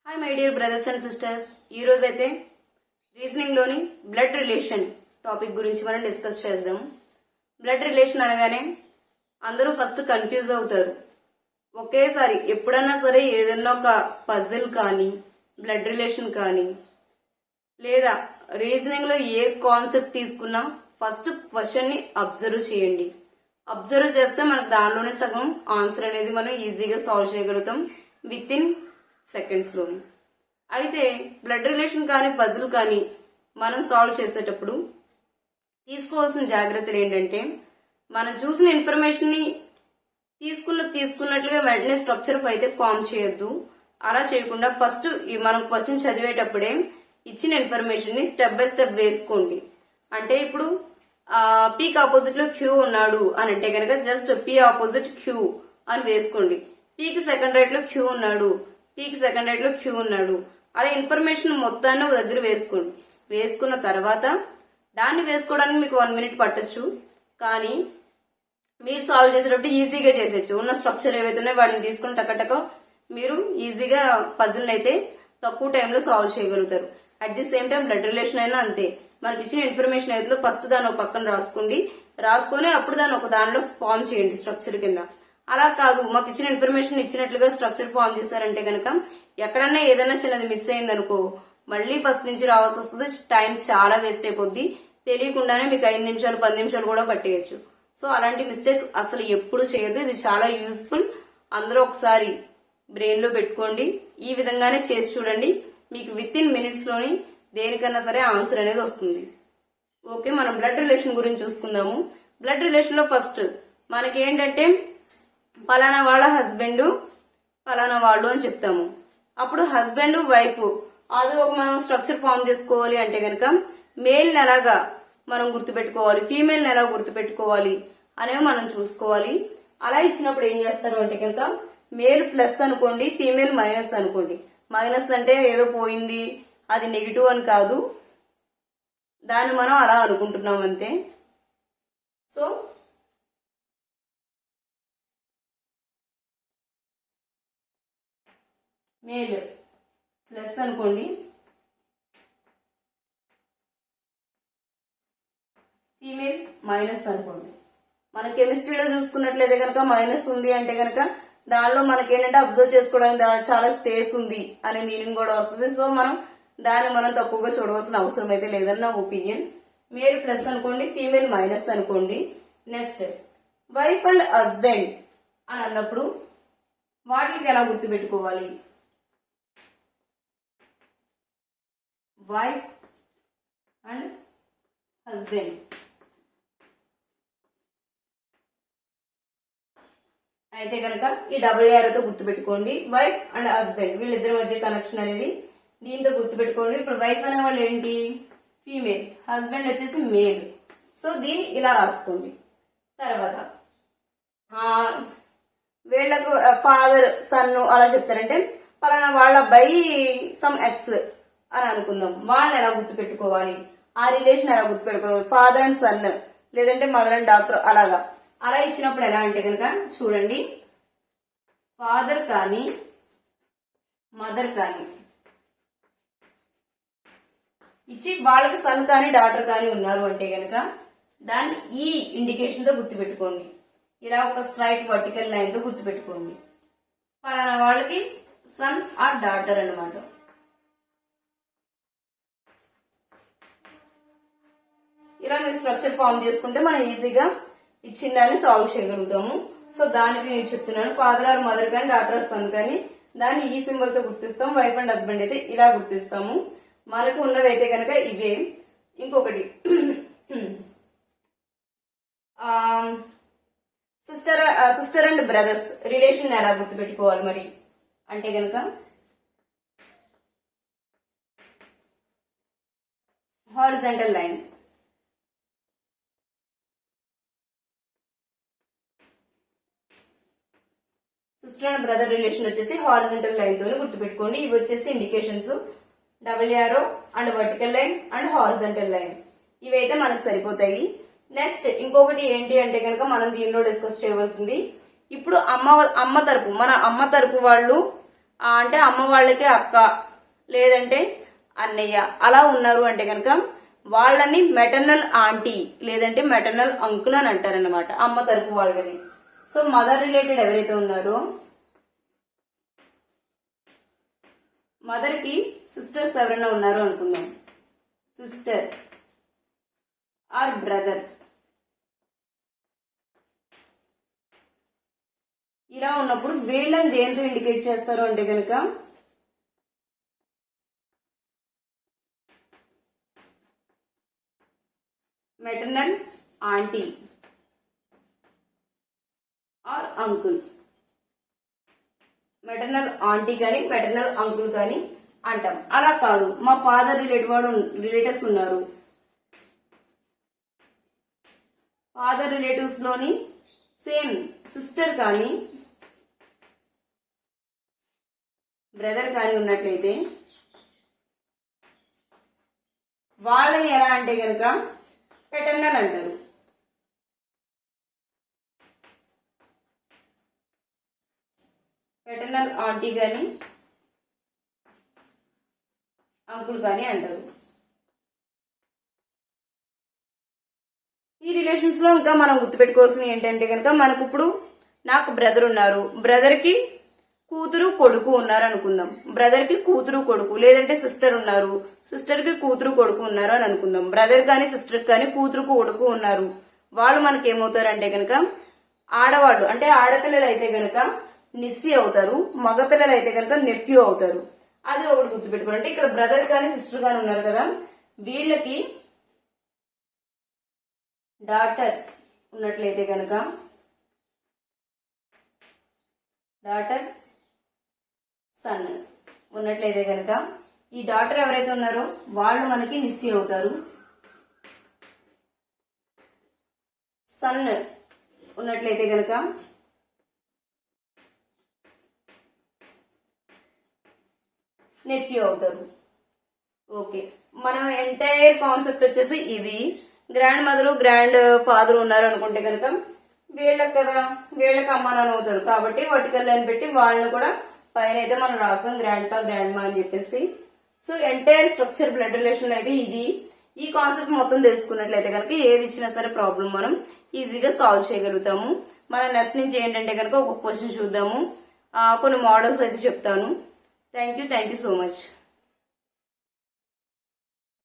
Hi my dear brothers and sisters, ఈ రోజు అయితే రీజనింగ్ లోని బ్లడ్ రిలేషన్ టాపిక్ గురించి మనం డిస్కస్ చేద్దాం. బ్లడ్ రిలేషన్ అనగానే అందరూ ఫస్ట్ కన్ఫ్యూజ్ అవుతారు. ఒకేసారి ఎప్పుడన్నా సరే ఏదన్నా ఒక పజిల్ కానీ బ్లడ్ రిలేషన్ కానీ లేదా రీజనింగ్ లో ఏ కాన్సెప్ట్ తీసుకున్నా ఫస్ట్ క్వశ్చన్ ని అబ్జర్వ్ చేయండి. అబ్జర్వ్ చేస్తే మనకు దానిలోనే సగం ఆన్సర్ అనేది మనం ఈజీగా సాల్వ్ చేయగలుగుతాం విత్ ఇన్ సెకండ్స్ లో. అయితే బ్లడ్ రిలేషన్ కానీ పజిల్ కానీ మనం సాల్వ్ చేసేటప్పుడు తీసుకోవాల్సిన జాగ్రత్తలు ఏంటంటే, మనం చూసిన ఇన్ఫర్మేషన్ ని తీసుకున్నట్లుగా వెంటనే స్ట్రక్చర్ అయితే ఫామ్ చేయొద్దు. అలా చేయకుండా ఫస్ట్ మనం క్వశ్చన్ చదివేటప్పుడే ఇచ్చిన ఇన్ఫర్మేషన్ ని స్టెప్ బై స్టెప్ వేసుకోండి. అంటే ఇప్పుడు పీకి ఆపోజిట్ లో క్యూ ఉన్నాడు అని అంటే కనుక జస్ట్ పీ ఆపోజిట్ క్యూ అని వేసుకోండి. పీకి సెకండ్ రైట్ లో క్యూ ఉన్నాడు, పీకి సెకండ్ రైట్ లో క్యూ ఉన్నాడు, అలా ఇన్ఫర్మేషన్ మొత్తాన్ని ఒక దగ్గర వేసుకోండి. వేసుకున్న తర్వాత దాన్ని వేసుకోవడానికి మీకు 1 minute పట్టొచ్చు, కానీ మీరు సాల్వ్ చేసేటప్పుడు ఈజీగా చేసేయచ్చు. ఉన్న స్ట్రక్చర్ ఏవైతే ఉన్నాయో వాటిని తీసుకుని టకటక మీరు ఈజీగా పజిల్ అయితే తక్కువ టైంలో సాల్వ్ చేయగలుగుతారు. At the same time blood relation అయినా అంతే. మనకి ఇచ్చిన ఇన్ఫర్మేషన్ అయితే ఫస్ట్ దాన్ని ఒక పక్కన రాసుకొని అప్పుడు దాన్ని ఒక దానిలో ఫామ్ చేయండి స్ట్రక్చర్ కింద. అలా కాదు, మాకు ఇచ్చిన ఇన్ఫర్మేషన్ ఇచ్చినట్లుగా స్ట్రక్చర్ ఫామ్ చేశారంటే కనుక ఎక్కడన్నా ఏదైనా చిన్నది మిస్ అయిందనుకో మళ్ళీ ఫస్ట్ నుంచి రావాల్సి వస్తుంది. టైం చాలా వేస్ట్ అయిపోద్ది. తెలియకుండానే మీకు 5 నిమిషాలు 10 నిమిషాలు కూడా పట్టేయచ్చు. సో అలాంటి మిస్టేక్స్ అసలు ఎప్పుడు చేయొద్దు. ఇది చాలా యూస్ఫుల్. అందరూ ఒకసారి బ్రెయిన్ లో పెట్టుకోండి. ఈ విధంగానే చేసి చూడండి. మీకు విత్ ఇన్ మినిట్స్ లోని దేనికన్నా సరే ఆన్సర్ అనేది వస్తుంది. ఓకే, మనం బ్లడ్ రిలేషన్ గురించి చూసుకుందాము. బ్లడ్ రిలేషన్ లో ఫస్ట్ మనకి ఏంటంటే పలానా వాళ్ళ హస్బెండ్ పలానా వాళ్ళు అని చెప్తాము. అప్పుడు హస్బెండ్ వైఫ్ అది ఒక మనం స్ట్రక్చర్ ఫామ్ చేసుకోవాలి అంటే కనుక మేల్ ని ఎలాగా మనం గుర్తుపెట్టుకోవాలి, ఫీమేల్ ని ఎలా గుర్తుపెట్టుకోవాలి అనేవి మనం చూసుకోవాలి. అలా ఇచ్చినప్పుడు ఏం చేస్తారు అంటే కనుక మేల్ ప్లస్ అనుకోండి, ఫీమేల్ మైనస్ అనుకోండి. మైనస్ అంటే ఏదో పోయింది, అది నెగిటివ్ అని కాదు, దాన్ని మనం అలా అనుకుంటున్నాం అంతే. సో మేల్ ప్లస్ అనుకోండి, ఫీమేల్ మైనస్ అనుకోండి. మన కెమిస్ట్రీలో చూసుకున్నట్లయితే కనుక మైనస్ ఉంది అంటే కనుక దానిలో మనకి ఏంటంటే అబ్జర్వ్ చేసుకోవడానికి చాలా స్పేస్ ఉంది అనే మీనింగ్ కూడా వస్తుంది. సో దాన్ని మనం తక్కువగా చూడవలసిన అవసరం అయితే లేదని నా ఒపీనియన్. మేల్ ప్లస్ అనుకోండి, ఫీమేల్ మైనస్ అనుకోండి. నెక్స్ట్ వైఫ్ అండ్ హస్బెండ్ అని అన్నప్పుడు వాటికి ఎలా గుర్తుపెట్టుకోవాలి? వైఫ్ అండ్ హస్బెండ్ అయితే కనుక ఈ డబుల్ ఏరోతో గుర్తుపెట్టుకోండి. వైఫ్ అండ్ హస్బెండ్ వీళ్ళిద్దరి మధ్య కనెక్షన్ అనేది దీంతో గుర్తుపెట్టుకోండి. ఇప్పుడు వైఫ్ అనే వాళ్ళు ఏంటి? ఫీమేల్, హస్బెండ్ వచ్చేసి మేల్. సో దీన్ని ఇలా రాసుకోండి. తర్వాత వీళ్లకు ఫాదర్ సన్ అలా చెప్తారంటే పలానా వాళ్ళ అబ్బాయి సమ్ ఎక్స్ అని అనుకుందాం. వాళ్ళని ఎలా గుర్తుపెట్టుకోవాలి, ఆ రిలేషన్ ఎలా గుర్తుపెట్టుకోవాలి? ఫాదర్ అండ్ సన్ లేదంటే మదర్ అండ్ డాక్టర్ అలా ఇచ్చినప్పుడు ఎలా అంటే కనుక చూడండి, ఫాదర్ కానీ మదర్ కానీ ఇచ్చి వాళ్ళకి సన్ కానీ డాటర్ కానీ ఉన్నారు అంటే కనుక దాన్ని ఈ ఇండికేషన్ తో గుర్తుపెట్టుకోండి. ఇలా ఒక స్ట్రైట్ వర్టికల్ లైన్ తో గుర్తుపెట్టుకోండి. పలానా వాళ్ళకి సన్ ఆర్ డాటర్ అన్నమాట. ఇలా మీరు స్ట్రక్చర్ ఫామ్ చేసుకుంటే మనం ఈజీగా ఇచ్చిన దాన్ని సాల్వ్ చేయగలుగుతాము. సో దానికి నేను చెప్తున్నాను, ఫాదర్ ఆర్ మదర్ కానీ డాటర్ ఆర్ సన్ కానీ దాన్ని ఈ సింబల్ తో గుర్తిస్తాం. వైఫ్ అండ్ హస్బెండ్ అయితే ఇలా గుర్తిస్తాము. మనకు ఉన్నవి అయితే కనుక ఇవే. ఇంకొకటి సిస్టర్ అండ్ బ్రదర్స్ రిలేషన్ ఎలా గుర్తుపెట్టుకోవాలి మరి అంటే కనుక horizontal line. Sister and brother relation వచ్చేసి హారిజాంటల్ లైన్ తోనే గుర్తుపెట్టుకోండి. ఇవి వచ్చేసి indications, double arrow and vertical line and horizontal line. ఇవైతే మనకు సరిపోతాయి. నెక్స్ట్ ఇంకొకటి ఏంటి అంటే కనుక మనం దీనిలో డిస్కస్ చేయవలసింది, ఇప్పుడు మన అమ్మ తరపు వాళ్ళు అంటే అమ్మ వాళ్ళకి అక్క లేదంటే అన్నయ్య అలా ఉన్నారు అంటే కనుక వాళ్ళని మెటర్నల్ ఆంటీ లేదంటే మెటర్నల్ అంకుల్ అని అంటారన్నమాట, అమ్మ తరపు వాళ్ళని. సో మదర్ రిలేటెడ్ ఎవరైతే ఉన్నారో, మదర్ కి సిస్టర్స్ ఎవరైనా ఉన్నారు అనుకుందాం, సిస్టర్ ఆర్ బ్రదర్, ఇలా ఉన్నప్పుడు వీళ్ళని దేంతో ఇండికేట్ చేస్తారు అంటే కనుక maternal aunty or uncle. Maternal aunty కానీ మెటర్నల్ అంకుల్ కానీ అంటాం. అలా కాదు, మా ఫాదర్ రిలేటివ్స్ ఉన్నారు, ఫాదర్ రిలేటివ్స్ లోని సేమ్ సిస్టర్ కానీ బ్రదర్ కానీ ఉన్నట్లయితే వాళ్ళని ఎలా అంటే కనుక పెటర్నల్ అంటారు. పెటర్నల్ ఆంటీ కానీ అంకుల్ కానీ అంటారు. ఈ రిలేషన్స్ లో ఇంకా మనం గుర్తుపెట్టుకోవాల్సింది ఏంటంటే కనుక మనకు ఇప్పుడు నాకు బ్రదర్ ఉన్నారు, బ్రదర్ కి కూతురు కొడుకు ఉన్నారు అనుకుందాం, బ్రదర్ కి కూతురు కొడుకు, లేదంటే సిస్టర్ ఉన్నారు, సిస్టర్ కి కూతురు కొడుకు ఉన్నారు అని అనుకుందాం. బ్రదర్ కానీ సిస్టర్ కానీ కూతురు కొడుకు ఉన్నారు, వాళ్ళు మనకి ఏమవుతారు అంటే కనుక ఆడవాళ్ళు, అంటే ఆడపిల్లలు అయితే కనుక నిస్సి అవుతారు, మగపిల్లలు అయితే కనుక నెఫ్యూ అవుతారు. అది ఒకటి గుర్తుపెట్టుకోండి. అంటే ఇక్కడ బ్రదర్ కానీ సిస్టర్ కానీ ఉన్నారు కదా, వీళ్ళకి డాటర్ ఉన్నట్లయితే కనుక డాటర్ సన్ ఉన్నట్లయితే కనుక ఈ డాటర్ ఎవరైతే ఉన్నారో వాళ్ళు మనకి నిస్సి అవుతారు. సన్ ఉన్నట్లయితే కనుక నెఫ్యూ అవుతారు. ఓకే, మనం ఎంటైర్ కాన్సెప్ట్ వచ్చేసి ఇది. గ్రాండ్ మదర్ గ్రాండ్ ఫాదర్ ఉన్నారు అనుకుంటే కనుక వీళ్ళకి కదా, వీళ్ళకి అమ్మ నాన్న అవుతారు కాబట్టి వర్టికల్ లైన్ పెట్టి వాళ్ళని కూడా పైన అయితే మనం రాస్తాం గ్రాండ్ పా గ్రాండ్ మా అని చెప్పేసి. So entire structure blood relation అయితే ఇది. ఈ కాన్సెప్ట్ మొత్తం తెలుసుకున్నట్లయితే కనుక ఏది ఇచ్చినా సరే ప్రాబ్లం మనం ఈజీగా సాల్వ్ చేయగలుగుతాము. మన నెక్స్ట్ నుంచి ఏంటంటే కనుక ఒక క్వశ్చన్ చూద్దాము, కొన్ని మోడల్స్ అయితే చెప్తాను. Thank you so much.